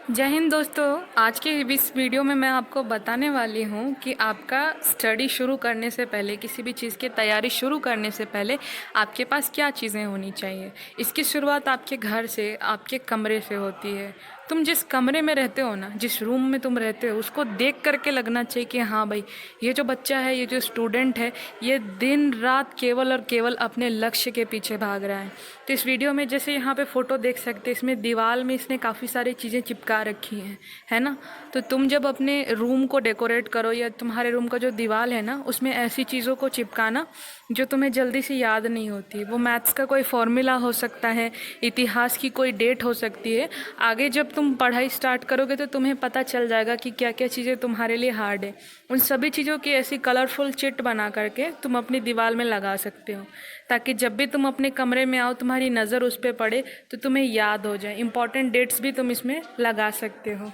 जय हिंद दोस्तों। आज के इस वीडियो में मैं आपको बताने वाली हूँ कि आपका स्टडी शुरू करने से पहले, किसी भी चीज़ की तैयारी शुरू करने से पहले आपके पास क्या चीज़ें होनी चाहिए। इसकी शुरुआत आपके घर से, आपके कमरे से होती है। तुम जिस कमरे में रहते हो ना, जिस रूम में तुम रहते हो, उसको देख करके लगना चाहिए कि हाँ भाई, ये जो बच्चा है, ये जो स्टूडेंट है, ये दिन रात केवल और केवल अपने लक्ष्य के पीछे भाग रहा है। तो इस वीडियो में जैसे यहाँ पे फ़ोटो देख सकते हैं, इसमें दीवार में इसने काफ़ी सारी चीज़ें चिपका रखी हैं, है ना। तो तुम जब अपने रूम को डेकोरेट करो या तुम्हारे रूम का जो दीवार है ना, उसमें ऐसी चीज़ों को चिपकाना जो तुम्हें जल्दी से याद नहीं होती। वो मैथ्स का कोई फॉर्मूला हो सकता है, इतिहास की कोई डेट हो सकती है। आगे जब तुम पढ़ाई स्टार्ट करोगे तो तुम्हें पता चल जाएगा कि क्या क्या चीज़ें तुम्हारे लिए हार्ड है। उन सभी चीज़ों की ऐसी कलरफुल चिट बना करके तुम अपनी दीवार में लगा सकते हो, ताकि जब भी तुम अपने कमरे में आओ, तुम्हारी नज़र उस पर पड़े तो तुम्हें याद हो जाए। इंपॉर्टेंट डेट्स भी तुम इसमें लगा सकते हो।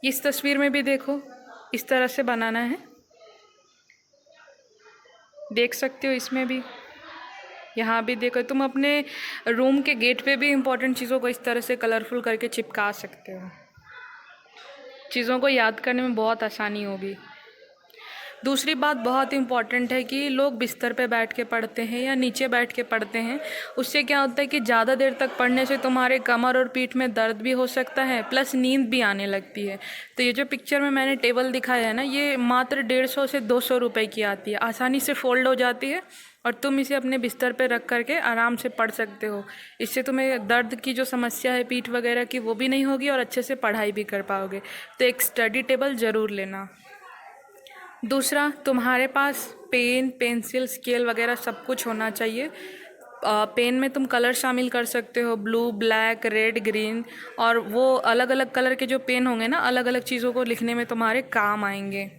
इस तस्वीर में भी देखो, इस तरह से बनाना है, देख सकते हो। इसमें भी, यहाँ भी देखो, तुम अपने रूम के गेट पे भी इंपॉर्टेंट चीज़ों को इस तरह से कलरफुल करके चिपका सकते हो। चीज़ों को याद करने में बहुत आसानी होगी। दूसरी बात बहुत इम्पॉर्टेंट है कि लोग बिस्तर पे बैठ के पढ़ते हैं या नीचे बैठ के पढ़ते हैं। उससे क्या होता है कि ज़्यादा देर तक पढ़ने से तुम्हारे कमर और पीठ में दर्द भी हो सकता है, प्लस नींद भी आने लगती है। तो ये जो पिक्चर में मैंने टेबल दिखाया है ना, ये मात्र 150 से 200 रुपये की आती है। आसानी से फोल्ड हो जाती है और तुम इसे अपने बिस्तर पे रख करके आराम से पढ़ सकते हो। इससे तुम्हें दर्द की जो समस्या है पीठ वगैरह की, वो भी नहीं होगी और अच्छे से पढ़ाई भी कर पाओगे। तो एक स्टडी टेबल ज़रूर लेना। दूसरा, तुम्हारे पास पेन, पेंसिल, स्केल वगैरह सब कुछ होना चाहिए। पेन में तुम कलर शामिल कर सकते हो, ब्लू, ब्लैक, रेड, ग्रीन, और वो अलग अलग कलर के जो पेन होंगे ना, अलग अलग चीज़ों को लिखने में तुम्हारे काम आएंगे।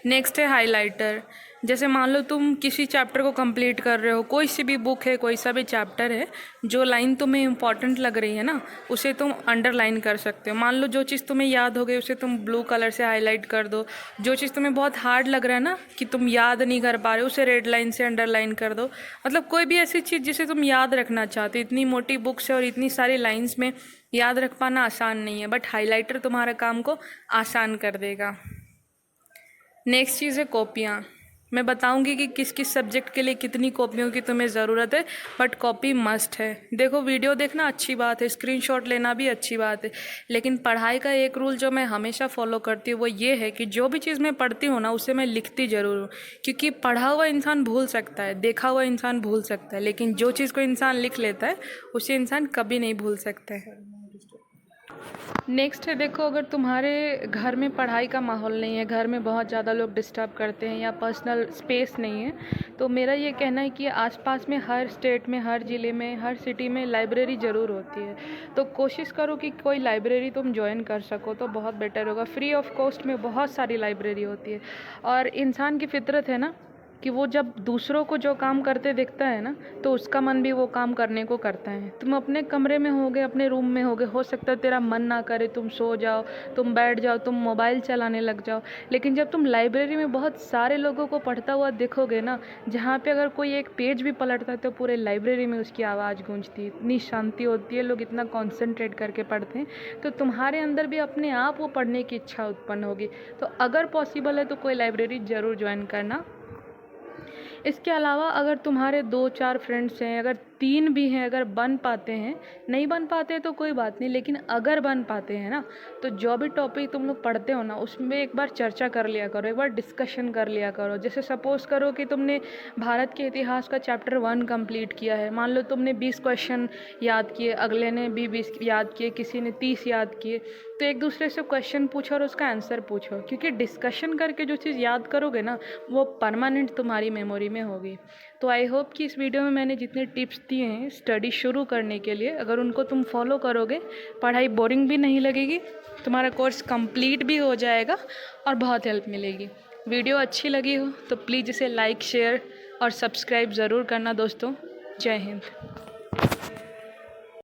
नेक्स्ट है हाइलाइटर। जैसे मान लो तुम किसी चैप्टर को कंप्लीट कर रहे हो, कोई सी भी बुक है, कोई सा भी चैप्टर है, जो लाइन तुम्हें इम्पॉर्टेंट लग रही है ना, उसे तुम अंडरलाइन कर सकते हो। मान लो जो चीज़ तुम्हें याद हो गई उसे तुम ब्लू कलर से हाईलाइट कर दो। जो चीज़ तुम्हें बहुत हार्ड लग रहा है ना, कि तुम याद नहीं कर पा रहे हो, उसे रेड लाइन से अंडरलाइन कर दो। मतलब कोई भी ऐसी चीज़ जिसे तुम याद रखना चाहते हो। इतनी मोटी बुक्स है और इतनी सारी लाइन्स में याद रख पाना आसान नहीं है, बट हाईलाइटर तुम्हारे काम को आसान कर देगा। नेक्स्ट चीज़ है कॉपियाँ। मैं बताऊंगी कि किस किस सब्जेक्ट के लिए कितनी कॉपियों की तुम्हें ज़रूरत है, बट कॉपी मस्ट है। देखो, वीडियो देखना अच्छी बात है, स्क्रीनशॉट लेना भी अच्छी बात है, लेकिन पढ़ाई का एक रूल जो मैं हमेशा फॉलो करती हूँ वो ये है कि जो भी चीज़ मैं पढ़ती हूँ ना, उसे मैं लिखती ज़रूर हूँ। क्योंकि पढ़ा हुआ इंसान भूल सकता है, देखा हुआ इंसान भूल सकता है, लेकिन जो चीज़ को इंसान लिख लेता है उसे इंसान कभी नहीं भूल सकता है। नेक्स्ट है, देखो, अगर तुम्हारे घर में पढ़ाई का माहौल नहीं है, घर में बहुत ज़्यादा लोग डिस्टर्ब करते हैं या पर्सनल स्पेस नहीं है, तो मेरा ये कहना है कि आसपास में हर स्टेट में, हर ज़िले में, हर सिटी में लाइब्रेरी ज़रूर होती है। तो कोशिश करो कि कोई लाइब्रेरी तुम ज्वाइन कर सको तो बहुत बेटर होगा। फ्री ऑफ कॉस्ट में बहुत सारी लाइब्रेरी होती है। और इंसान की फितरत है ना कि वो जब दूसरों को जो काम करते देखता है ना, तो उसका मन भी वो काम करने को करता है। तुम अपने कमरे में होगे, अपने रूम में होगे, हो सकता है तेरा मन ना करे, तुम सो जाओ, तुम बैठ जाओ, तुम मोबाइल चलाने लग जाओ। लेकिन जब तुम लाइब्रेरी में बहुत सारे लोगों को पढ़ता हुआ देखोगे ना, जहाँ पे अगर कोई एक पेज भी पलटता है तो पूरे लाइब्रेरी में उसकी आवाज़ गूंजती है, इतनी शांति होती है, लोग इतना कॉन्सेंट्रेट करके पढ़ते हैं, तो तुम्हारे अंदर भी अपने आप वो पढ़ने की इच्छा उत्पन्न होगी। तो अगर पॉसिबल है तो कोई लाइब्रेरी ज़रूर ज्वाइन करना। इसके अलावा अगर तुम्हारे 2-4 फ्रेंड्स हैं, अगर 3 भी हैं, अगर बन पाते हैं, नहीं बन पाते तो कोई बात नहीं, लेकिन अगर बन पाते हैं ना, तो जो भी टॉपिक तुम लोग पढ़ते हो ना, उसमें एक बार चर्चा कर लिया करो, एक बार डिस्कशन कर लिया करो। जैसे सपोज़ करो कि तुमने भारत के इतिहास का चैप्टर 1 कंप्लीट किया है। मान लो तुमने 20 क्वेश्चन याद किए, अगले ने भी 20 याद किए, किसी ने 30 याद किए, तो एक दूसरे से क्वेश्चन पूछो और उसका आंसर पूछो। क्योंकि डिस्कशन करके जो चीज़ याद करोगे ना, वो परमानेंट तुम्हारी मेमोरी में होगी। तो आई होप कि इस वीडियो में मैंने जितने टिप्स दिए हैं स्टडी शुरू करने के लिए, अगर उनको तुम फॉलो करोगे, पढ़ाई बोरिंग भी नहीं लगेगी, तुम्हारा कोर्स कंप्लीट भी हो जाएगा और बहुत हेल्प मिलेगी। वीडियो अच्छी लगी हो तो प्लीज़ इसे लाइक, शेयर और सब्सक्राइब ज़रूर करना दोस्तों। जय हिंद।